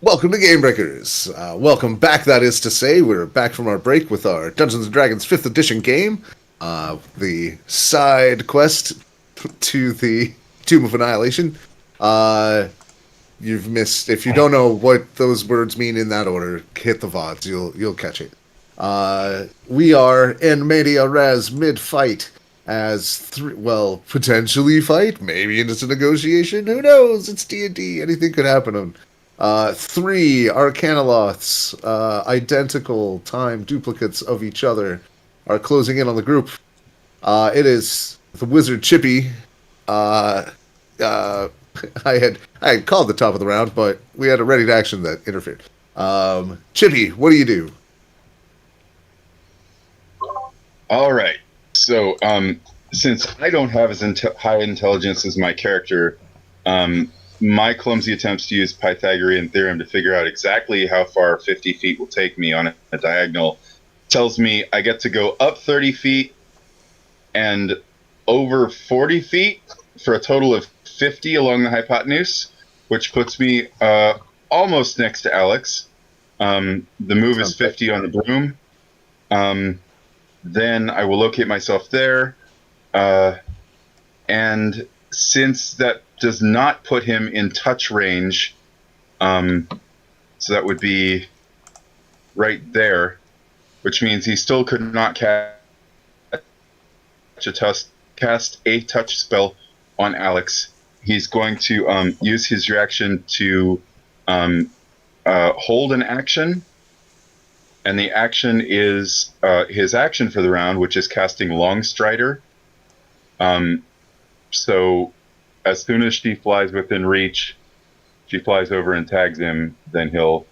Welcome to Gamebreakers. Welcome back, that is to say. We're back from our break with our Dungeons & Dragons 5th edition game. The side quest to the Tomb of Annihilation. You've missed... If you don't know what those words mean in that order, hit the VODs. You'll catch it. We are in media res mid-fight as potentially fight. Maybe it's a negotiation. Who knows? It's D&D. Anything could happen. Three Arcanoloths, identical time duplicates of each other, are closing in on the group. It is the wizard Chippy. I had called the top of the round, but we had a ready to action that interfered. Chippy, what do you do? All right. So, since I don't have as high intelligence as my character, my clumsy attempts to use Pythagorean theorem to figure out exactly how far 50 feet will take me on a diagonal tells me I get to go up 30 feet and over 40 feet for a total of 50 along the hypotenuse, which puts me almost next to Alex. The move is 50 on the broom. Then I will locate myself there. And since that does not put him in touch range, so that would be right there, which means he still could not cast a touch spell on Alex. He's going to use his reaction to hold an action, and the action is his action for the round, which is casting Longstrider. So as soon as she flies within reach, she flies over and tags him, then he'll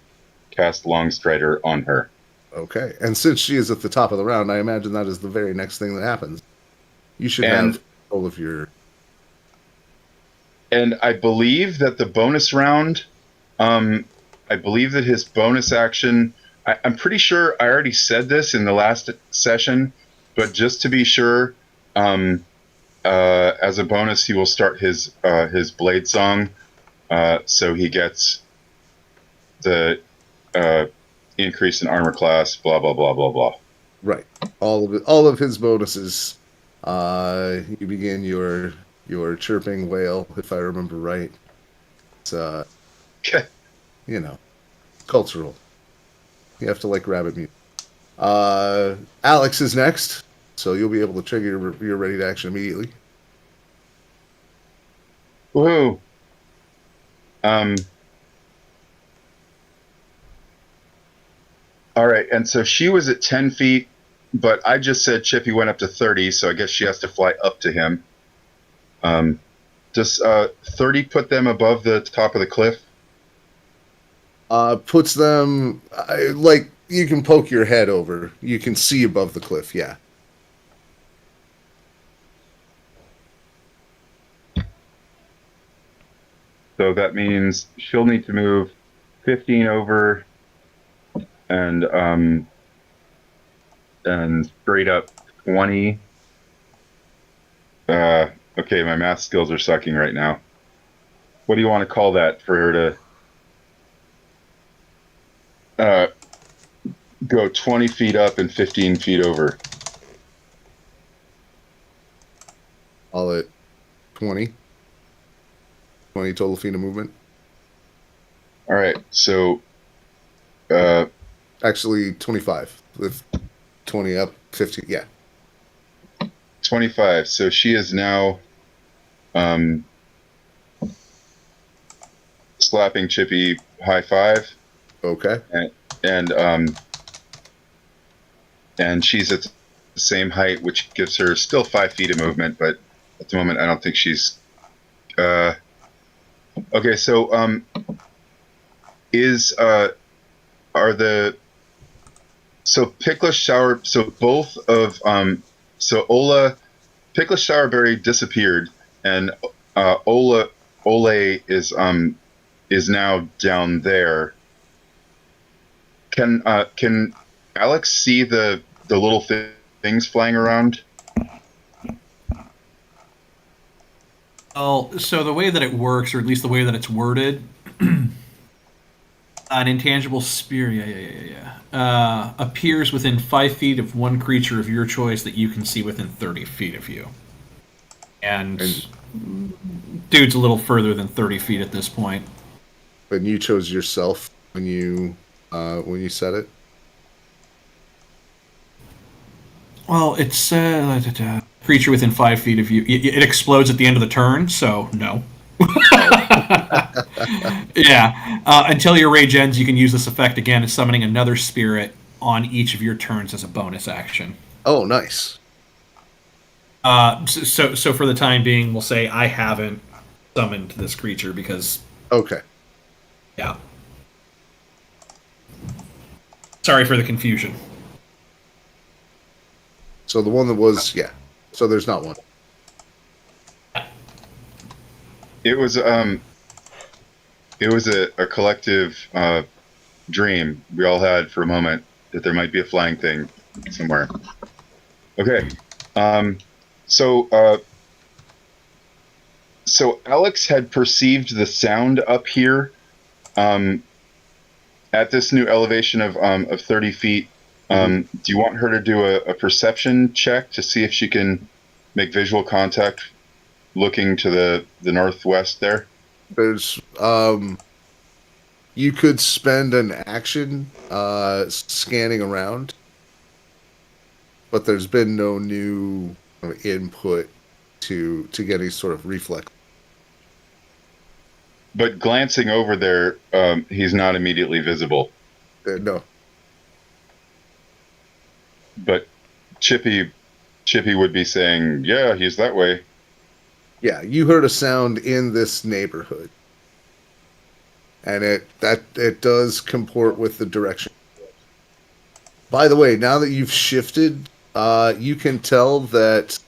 cast Longstrider on her. Okay, and since she is at the top of the round, I imagine that is the very next thing that happens. You should have all of your... And I believe that the bonus round, I believe that his bonus action... I'm pretty sure I already said this in the last session, but just to be sure, as a bonus, he will start his blade song, so he gets the increase in armor class. Blah blah blah blah blah. Right, all of his bonuses. You begin your chirping wail, if I remember right. It's cultural. You have to like rabbit music. Alex is next, so you'll be able to trigger your ready to action immediately. Woohoo! All right, and so she was at 10 feet, but I just said Chippy went up to 30, so I guess she has to fly up to him. Does 30 put them above the top of the cliff? Puts them, you can poke your head over. You can see above the cliff, yeah. So that means she'll need to move 15 over and straight up 20. Okay, my math skills are sucking right now. What do you want to call that for her to go 20 feet up and 15 feet over? All at 20. 20 total feet of movement. All right, so... Actually, 25. With 20 up, 50, yeah. 25, so she is now slapping Chippy high five. Okay. And she's at the same height, which gives her still 5 feet of movement, but at the moment I don't think she's... Okay, so Picklish Sour, so both of Ola, Picklish Sourberry disappeared, and Ole is now down there. Can Alex see the little things flying around? Well, so the way that it works, or at least the way that it's worded, An intangible spear, yeah. Appears within 5 feet of one creature of your choice that you can see within 30 feet of you. And And dude's a little further than 30 feet at this point. and you chose yourself when you said it. Well, it's creature within 5 feet of you. It explodes at the end of the turn, so no. Oh, Yeah. Until your rage ends, you can use this effect again, summoning another spirit on each of your turns as a bonus action. oh, nice. So for the time being, we'll say I haven't summoned this creature because, Okay, yeah. Sorry for the confusion. so the one that was yeah. So there's not one. It was a collective dream we all had for a moment that there might be a flying thing somewhere. Okay. Um, so so Alex had perceived the sound up here um, at this new elevation of 30 feet. Do you want her to do a perception check to see if she can make visual contact looking to the northwest there? There's you could spend an action scanning around, but there's been no new input to get any sort of reflex. But glancing over there, he's not immediately visible. No, But Chippy would be saying, "Yeah, he's that way." yeah, you heard a sound in this neighborhood, and it does comport with the direction. By the way, now that you've shifted, you can tell that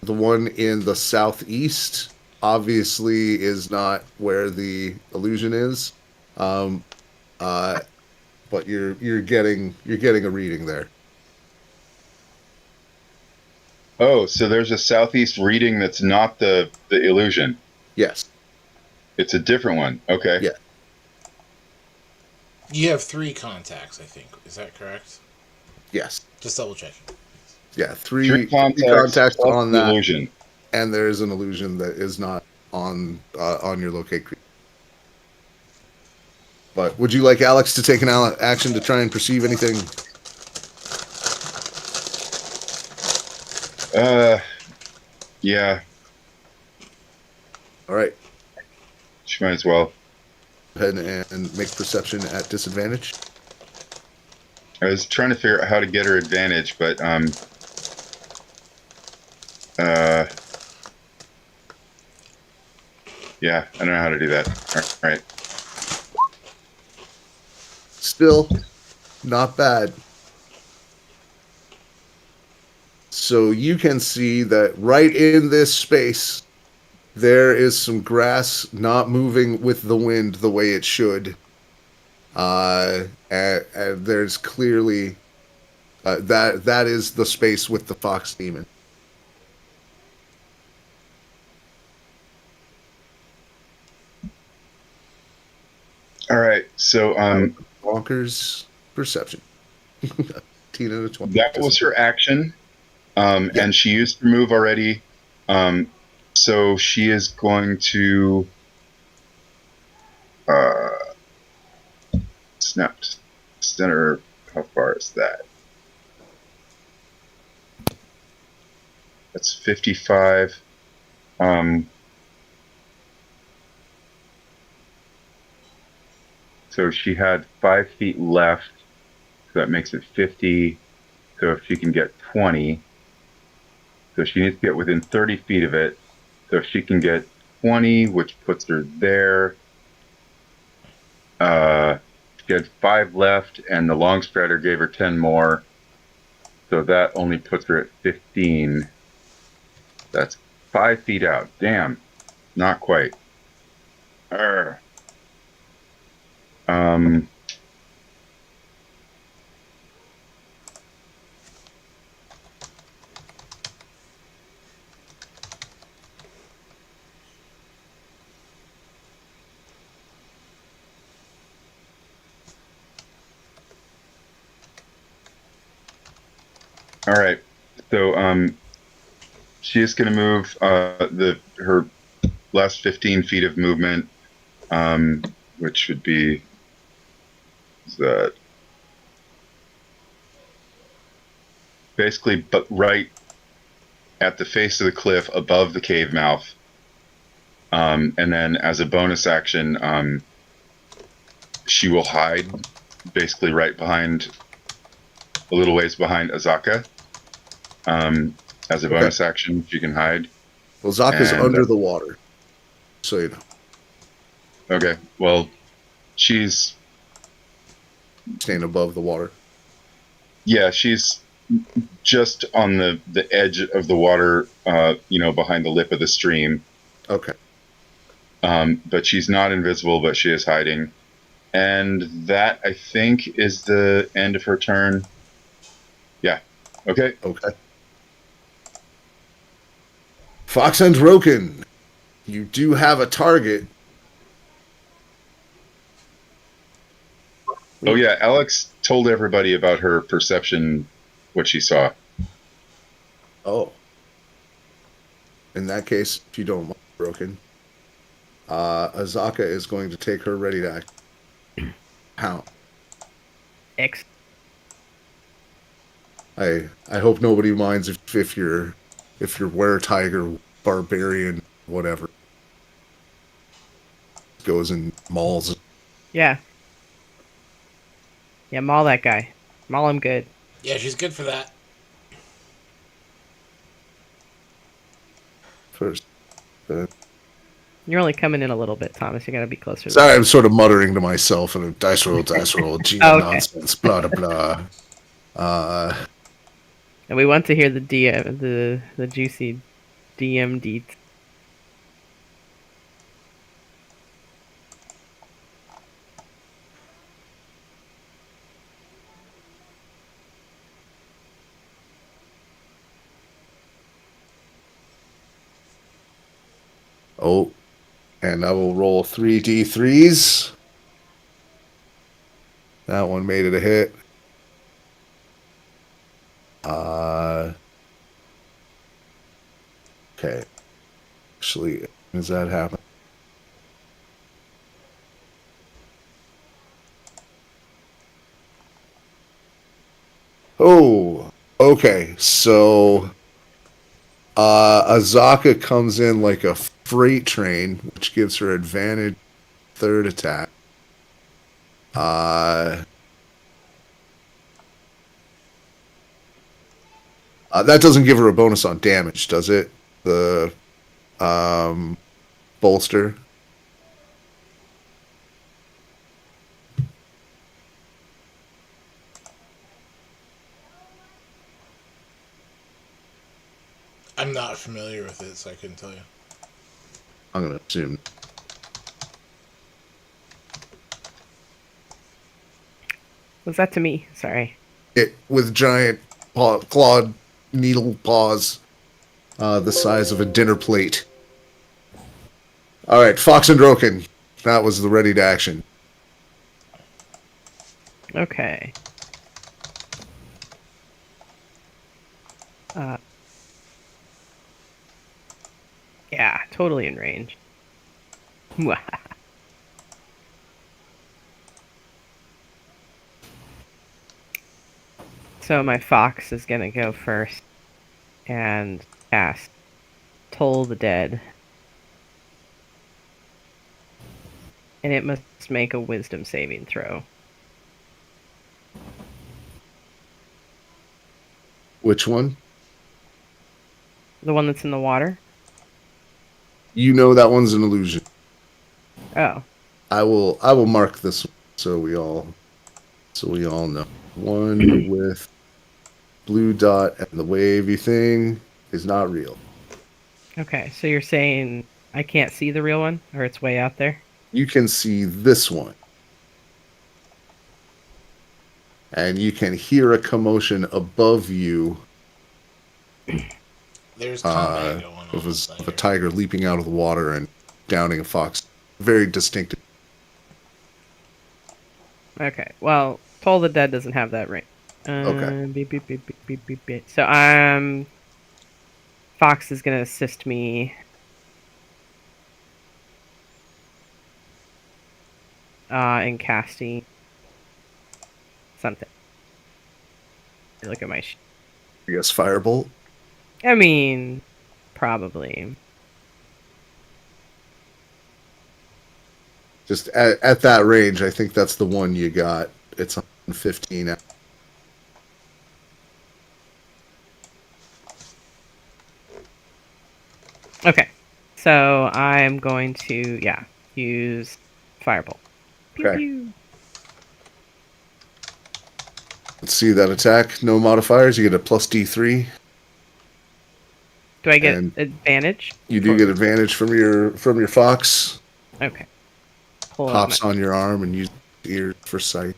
the one in the southeast obviously is not where the illusion is, um, uh, but you're getting a reading there. Oh, so there's a southeast reading that's not the illusion. Yes, It's a different one. Okay. yeah, You have 3 contacts, I think. Is that correct? yes, Just double checking. yeah. Three Three contacts contacts plus on the that, illusion. and there is an illusion that is not on your locate creature. But would you like Alex to take an action to try and perceive anything? Uh, yeah, All right, she might as well. go ahead and make perception at disadvantage. I was trying to figure out how to get her advantage, but uh, yeah, I don't know how to do that. All right. Still, not bad. So you can see that right in this space, there is some grass not moving with the wind the way it should. And there's clearly that is the space with the fox demon. All right. So Bonkers perception. 10 out of 20. that was her action. Yeah. And she used her move already. So she is going to snap to center. How far is that? That's 55. So she had 5 feet left. So that makes it 50. So if she can get 20. So she needs to get within 30 feet of it. So if she can get 20, which puts her there. She had 5 left, and the long strider gave her 10 more. So that only puts her at 15. That's 5 feet out. Damn. Not quite. Arrgh. All right. So she is going to move her last 15 feet of movement, which would be that basically, but right at the face of the cliff above the cave mouth. And then as a bonus action, she will hide basically right behind, a little ways behind Azaka. As a bonus action, she can hide. Well, Zaka's And, under the water, so you know. Okay, well, she's Staying above the water. yeah, she's just on the edge of the water, behind the lip of the stream. Okay. But she's not invisible, but she is hiding. And that, I think, is the end of her turn. Yeah. Okay. Okay. Fox and Roken, you do have a target. Oh, yeah, Alex told everybody about her perception, what she saw. Oh. In that case, if you don't mind, Roken, Azaka is going to take her ready to act. How? X. I hope nobody minds if you're were-tiger, barbarian, whatever. Goes and mauls. Yeah. Yeah, maul that guy. Maul him good. Yeah, she's good for that. First. You're only coming in a little bit, Thomas. You gotta be closer. Sorry, I'm sort of muttering to myself and dice roll, gee, Oh, okay. nonsense, blah, blah, blah. And we want to hear the the juicy DM deets. Oh, and I will roll 3d3s. That one made it a hit. Okay. Actually, does that happen? Oh, okay. So, Azaka comes in like a freight train, which gives her advantage third attack. That doesn't give her a bonus on damage, does it? The bolster. I'm not familiar with it, so I couldn't tell you. I'm gonna assume. Was that to me? Sorry. It with giant clawed needle paws, the size of a dinner plate. All right, Fox and Droken. That was the ready to action. Okay. Yeah, totally in range. So my fox is gonna go first and cast Toll the Dead. And it must make a wisdom saving throw. Which one? The one that's in the water? You know that one's an illusion. Oh. I will mark this one so we all know. One with blue dot and the wavy thing is not real. Okay, so you're saying I can't see the real one? Or it's way out there? You can see this one. And you can hear a commotion above you There's combat going on. of a tiger leaping out of the water and downing a fox. Very distinctive. Okay, well, Toll the Dead doesn't have that range. Okay. Beep, beep, beep, beep, beep, beep, beep. So Fox is gonna assist me. In casting something. Look at my. I guess firebolt. I mean, probably. Just at that range, I think that's the one you got. It's on 15. Okay, so I'm going to use firebolt. Pew, Okay. pew. Let's see that attack. No modifiers. You get a plus D3. Do I get And advantage? You do get advantage from your fox. Okay. Pull up Pops on your arm and use ears for sight.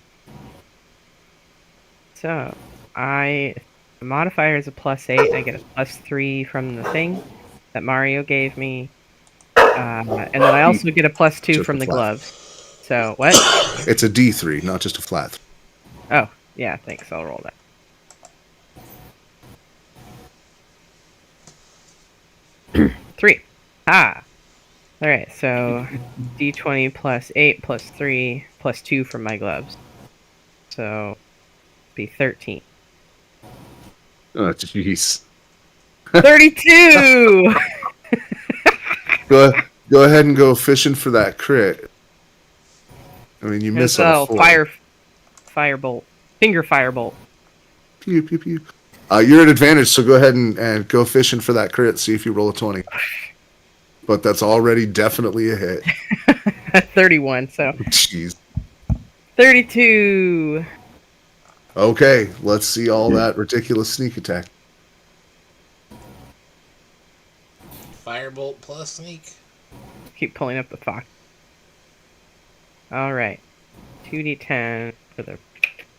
So the modifier is a +8. I get a +3 from the thing that Mario gave me, and then I also get a +2 Just from a the flat. gloves. So what? It's a D3, not just a flat. Oh yeah, thanks. I'll roll that. Three. Ah. All right. So D20 +8 +3 +2 from my gloves. So be 13. Oh, jeez. 32. Go ahead and go fishing for that crit. I mean, you miss on 4. Firebolt. Finger firebolt. Pew, pew, pew. You're at advantage, so go ahead and go fishing for that crit. See if you roll a 20. But that's already definitely a hit. 31, so Jeez. 32. Okay, let's see all that ridiculous sneak attack. Firebolt plus sneak. Keep pulling up the fox. All right. 2d10 for the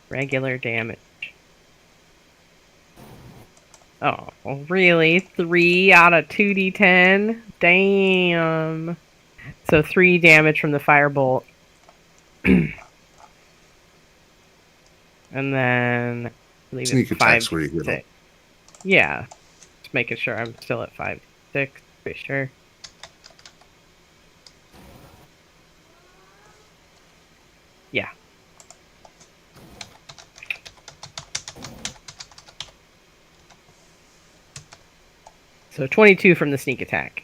regular damage. Oh, really? 3 out of 2d10? Damn. So 3 damage from the firebolt. And then I believe Sneak it's attack's 5 where you get 6. Yeah. Just making sure I'm still at 5 6. Pretty sure. Yeah. So 22 from the sneak attack.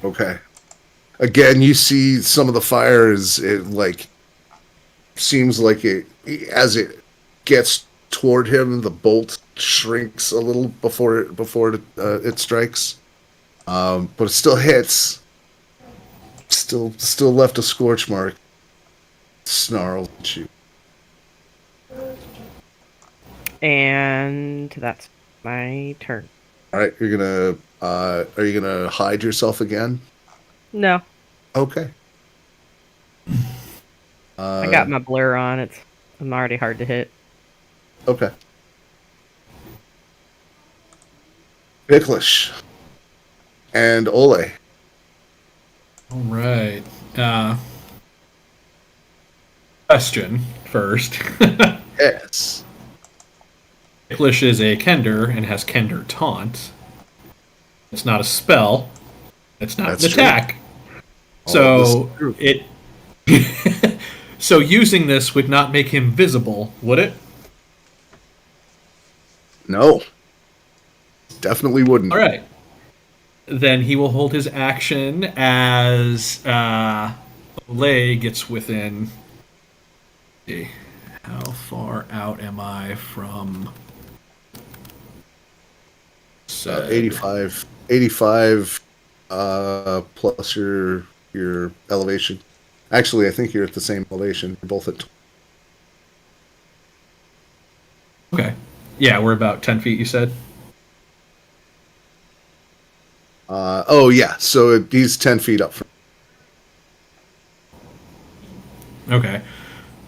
Okay. Again, you see some of the fire seems like it as it gets toward him, the bolt shrinks a little before it strikes. But it still hits. Still left a scorch mark. Snarls at you. And that's my turn. All right, are you gonna hide yourself again? No, Okay. I got my blur on. I'm already hard to hit. Okay. Picklish. And Ole. All right. Question first. Yes. Ticklish is a Kender and has Kender Taunt. It's not a spell. It's not That's an true. attack. All So of this is it. So using this would not make him visible, would it? No. Definitely wouldn't. All right. Then he will hold his action as Olay gets within. Let's see, how far out am I from? 85 plus your elevation. Actually, I think you're at the same elevation. You're both at Okay. Yeah, we're about 10 feet, you said? oh yeah, so he's 10 feet up from. Okay.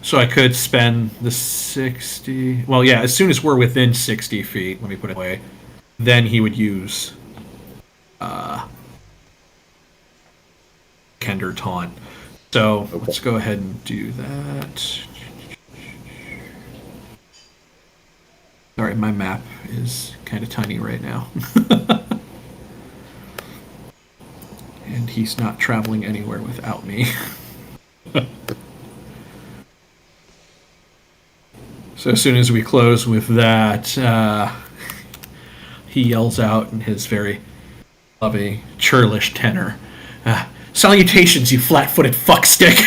So I could spend the 60. Well, yeah, as soon as we're within 60 feet, let me put it away, then he would use Kender Taunt. So Okay. let's go ahead and do that. Sorry, my map is kind of tiny right now. And he's not traveling anywhere without me. So as soon as we close with that, he yells out in his very lovely, churlish tenor, "Salutations, you flat-footed fuckstick!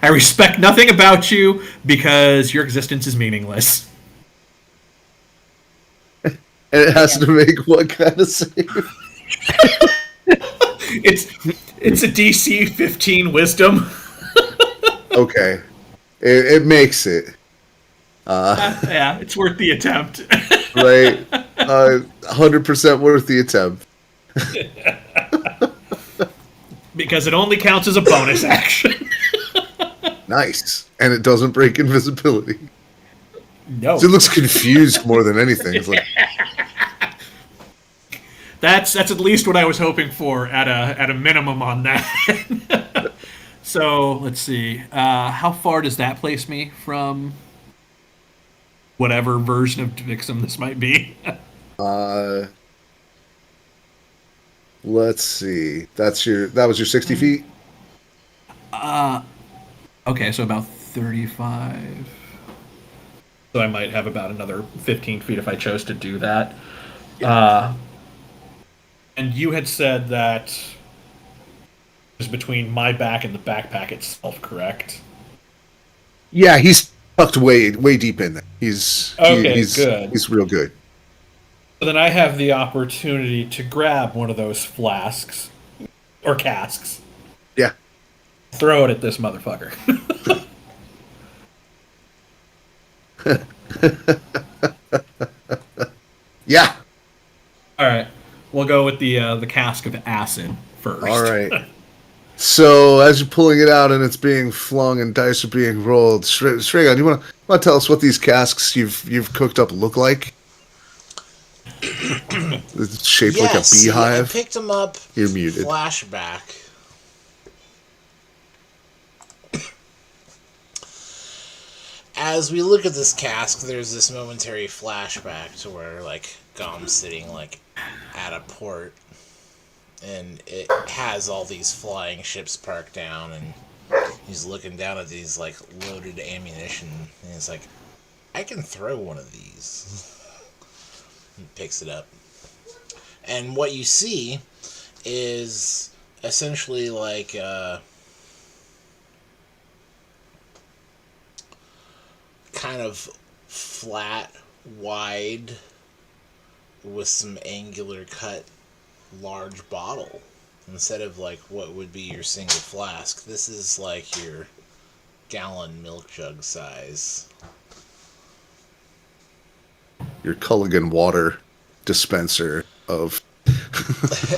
I respect nothing about you because your existence is meaningless." And it has to make what kind of save? It's a DC 15 wisdom. Okay. It makes it. Yeah, it's worth the attempt. Right? 100% worth the attempt. Because it only counts as a bonus action. Nice. And it doesn't break invisibility. No. So it looks confused more than anything. It's like, That's at least what I was hoping for at a minimum on that. So let's see. How far does that place me from whatever version of Vixen this might be? let's see. That was your 60 feet? Okay, so about 35. So I might have about another 15 feet if I chose to do that. And you had said that it was between my back and the backpack itself, correct? Yeah, he's tucked way deep in there. He's good. He's real good. So then I have the opportunity to grab one of those flasks or casks, Yeah. throw it at this motherfucker. Yeah. All right, we'll go with the cask of acid first. All right. So as you're pulling it out and it's being flung and dice are being rolled, Shregon, you want to tell us what these casks you've cooked up look like? It's shaped like a beehive. I picked them up. You're muted. Flashback. As we look at this cask, there's this momentary flashback to where, like, Gom's sitting, like, at a port, and it has all these flying ships parked down, and he's looking down at these, like, loaded ammunition, and he's like, I can throw one of these. He picks it up. And what you see is essentially like kind of flat, wide, with some angular cut, large bottle. Instead of like what would be your single flask, this is like your gallon milk jug size. Your Culligan water dispenser of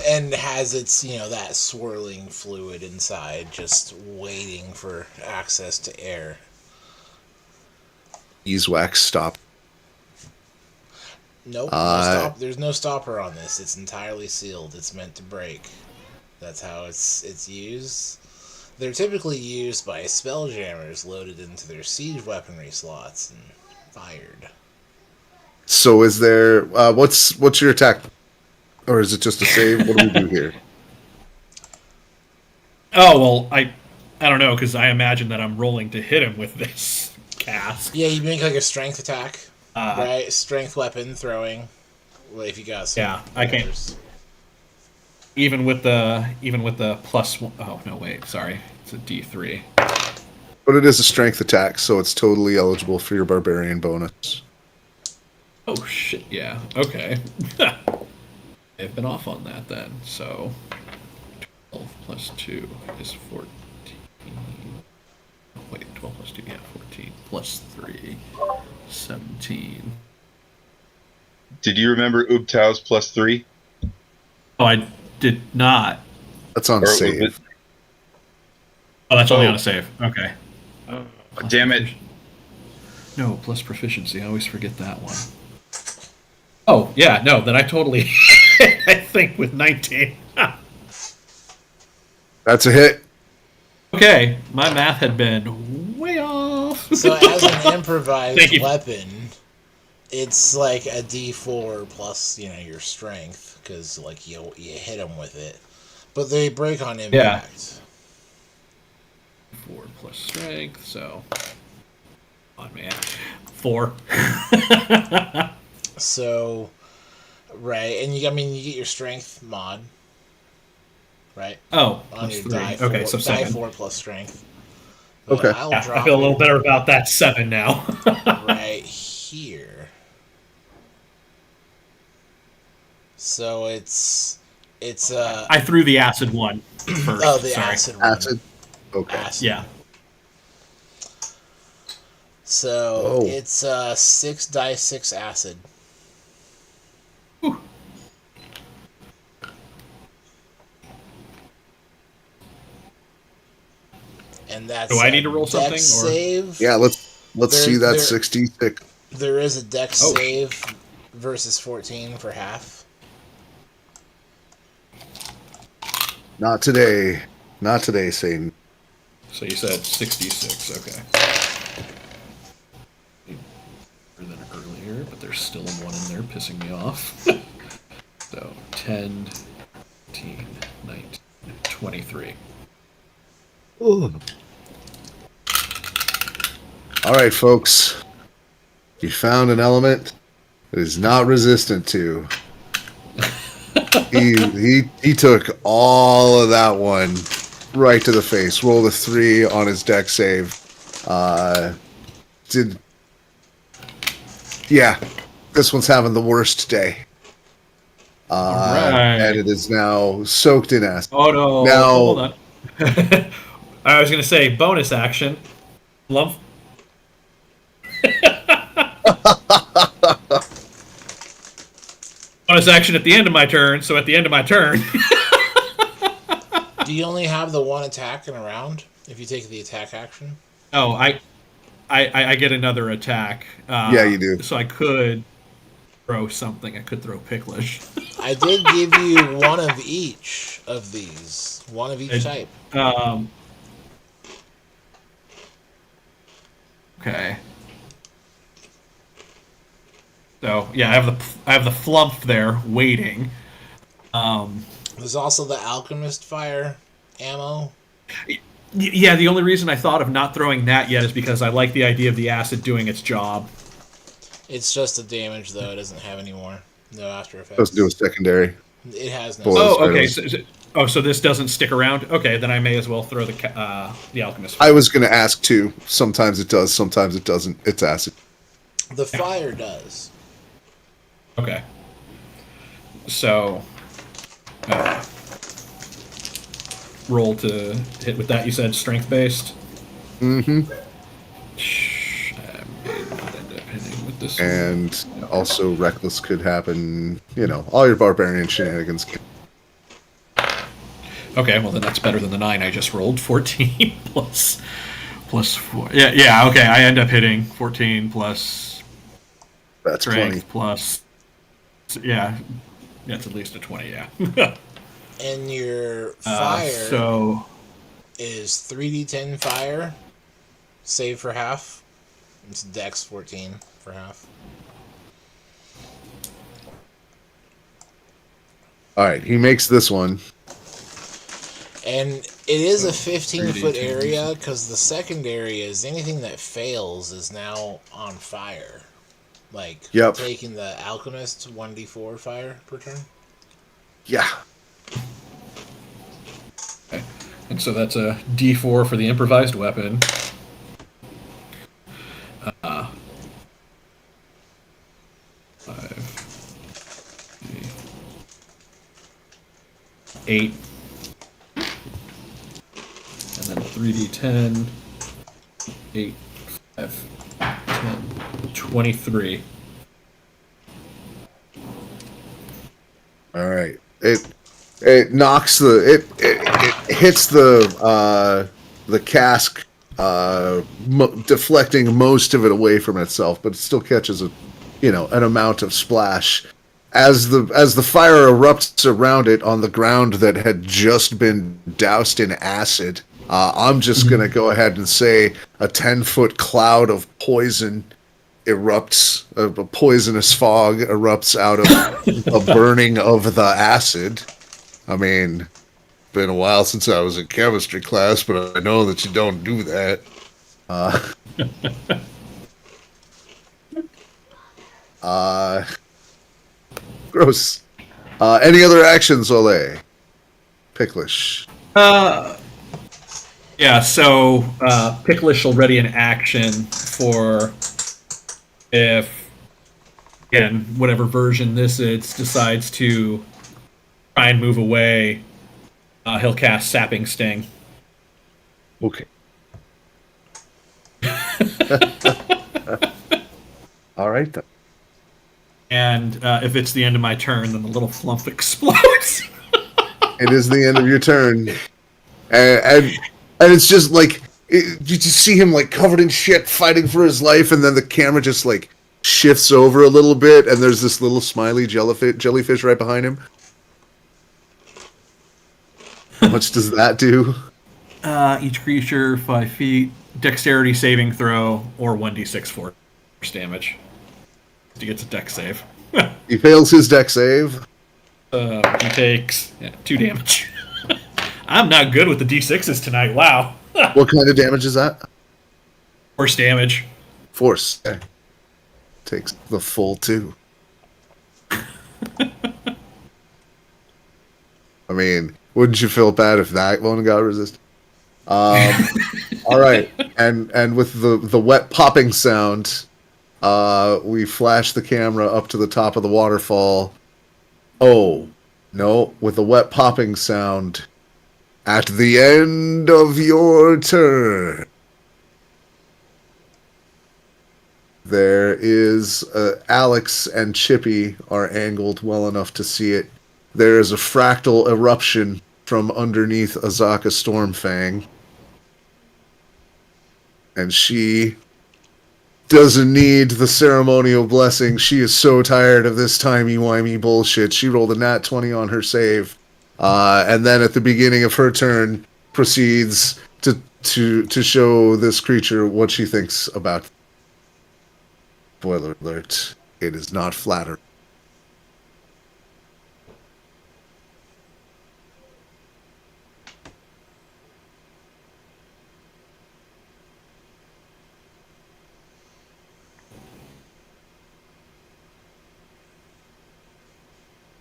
And has its, that swirling fluid inside, just waiting for access to air. beeswax stop. Nope, no stop. There's no stopper on this. It's entirely sealed. It's meant to break. That's how it's used. They're typically used by spelljammers loaded into their siege weaponry slots and fired. So is there what's your attack? Or is it just a save? What do we do here? Oh well, I don't know because I imagine that I'm rolling to hit him with this cask. Yeah, you make like a strength attack, right? Strength weapon throwing. Well, if you got some. Yeah, I can't. others. Even with the plus one, oh no, wait, sorry, it's a D3. But it is a strength attack, so it's totally eligible for your barbarian bonus. Oh shit, yeah, okay. I've been off on that then. So 12 plus 2 is 14. Oh, wait, 12 plus 2, yeah, 14 plus 3, 17. Did you remember Ubtau's plus 3? Oh, I did not. That's on Or was save. it- Oh, that's only Oh. on a save. Okay. Damn it. No, plus proficiency. I always forget that one. Oh, yeah, no, then I totally, I think with 19. That's a hit. Okay, my math had been way off. So as an improvised Thank you. weapon, it's like a D4 plus your strength because like you hit them with it, but they break on impact. 4 plus strength, so on man. 4. So, right, and you get your strength mod, right? Oh, On plus your 3. die Okay, 4, so die 7. 4 plus strength. But Okay. I'll Yeah, drop I feel a little it better about that 7 now. right here. So it's I threw the acid one first. oh, the Sorry. acid one. Acid. Okay. Acid. Yeah. So Oh. it's 6 die 6 acid. Whew. And that's Do I need to roll dex something, or- save. Yeah, let's see that There- 66. There is a dex Oh. save versus 14 for half. Not today. Not today, Satan. So you said 66. Okay. Better than earlier, but there's still one in there pissing me off. So 10, 15, 19, 23. All right, folks. You found an element that is not resistant to. He took all of that one right to the face. Rolled a 3 on his deck save. Yeah, this one's having the worst day. Alright. And it is now soaked in acid. Oh no! Now- Hold on. I was gonna say bonus action. Lump. Bonus action at the end of my turn. So at the end of my turn. Do you only have the one attack in a round if you take the attack action? Oh, I get another attack. Yeah, you do. So I could throw something. I could throw Picklish. I did give you one of each of these. One of each type. Okay. So yeah, I have the flump there waiting. There's also the alchemist fire ammo. Yeah, the only reason I thought of not throwing that yet is because I like the idea of the acid doing its job. It's just a damage though. It doesn't have any more. No after effects. Supposed to do a secondary. It has no. Boy. Oh, okay. Spiders. So this doesn't stick around. Okay, then I may as well throw the alchemist. I was going to ask too. Sometimes it does, sometimes it doesn't. It's acid. The fire does. Okay. So, roll to hit with that. You said strength based. Mm-hmm. I may not end up hitting with this one. And also reckless could happen. You know, all your barbarian shenanigans. Okay, well then that's better than the 9 I just rolled. 14 plus 4. Yeah. Okay, I end up hitting 14 plus That's strength 20. plus. Yeah, that's at least a 20. Yeah. And your fire So is 3d10 fire. Save for half. It's Dex 14 for half. All right, he makes this one. And it is a 15-foot 3d10. area because the secondary is anything that fails is now on fire. Like Yep. taking the alchemist 1d4 fire per turn. Yeah. and so that's a D4 for the improvised weapon. 5, 8, and then 3d10, 8, 5, 10, 23. All right. It knocks it hits the cask, deflecting most of it away from itself, but it still catches an amount of splash as the fire erupts around it on the ground that had just been doused in acid. I'm just going to go ahead and say a 10-foot cloud of poison erupts, a poisonous fog erupts out of a burning of the acid. I mean, been a while since I was in chemistry class, but I know that you don't do that. Gross. Any other actions, Ole? Picklish. Yeah, so Picklish will ready an action for if, again, whatever version this is, decides to try and move away, he'll cast Sapping Sting. Okay. All right, then. And if it's the end of my turn, then the little flump explodes. It is the end of your turn. And it's just like, you just see him like covered in shit, fighting for his life, and then the camera just like shifts over a little bit, and there's this little smiley jellyfish right behind him. How much does that do? Each creature 5 feet, dexterity saving throw, or 1d6 force damage. He gets a dex save. He fails his dex save. He takes 2 damage. I'm not good with the d6s tonight. Wow. What kind of damage is that? Force damage. Force. Okay. Takes the full 2. I mean, wouldn't you feel bad if that one got resisted? All right, and with the wet popping sound, we flash the camera up to the top of the waterfall. Oh, no, with the wet popping sound, at the end of your turn, there is Alex and Chippy are angled well enough to see it. There is a fractal eruption from underneath Azaka Stormfang. And she doesn't need the ceremonial blessing. She is so tired of this timey-wimey bullshit. She rolled a nat 20 on her save. And then at the beginning of her turn, proceeds to show this creature what she thinks about. Spoiler alert, it is not flattering.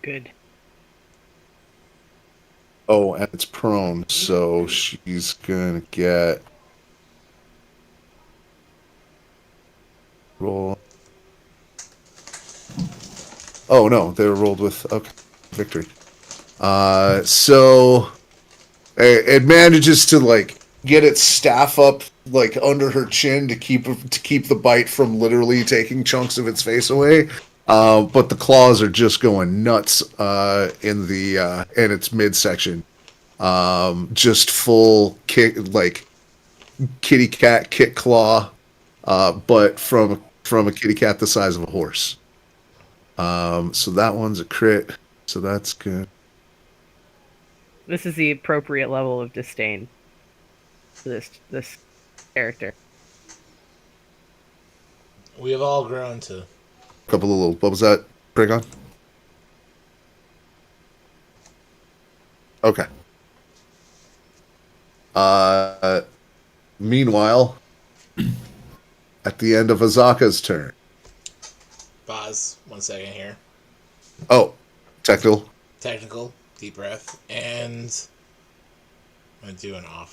Good. Oh, and it's prone, so she's gonna get roll. Oh no, they were rolled with victory. So it manages to like get its staff up like under her chin to keep the bite from literally taking chunks of its face away. But the claws are just going nuts in its midsection. Just full kick, like kitty cat kick claw, but from a kitty cat the size of a horse. So that one's a crit. So that's good. This is the appropriate level of disdain for this character. We have all grown to. Couple of little. What was that, Dragon? Okay. Meanwhile, at the end of Azaka's turn. Boz, 1 second here. Oh, technical. Technical, deep breath, and I'm gonna do an off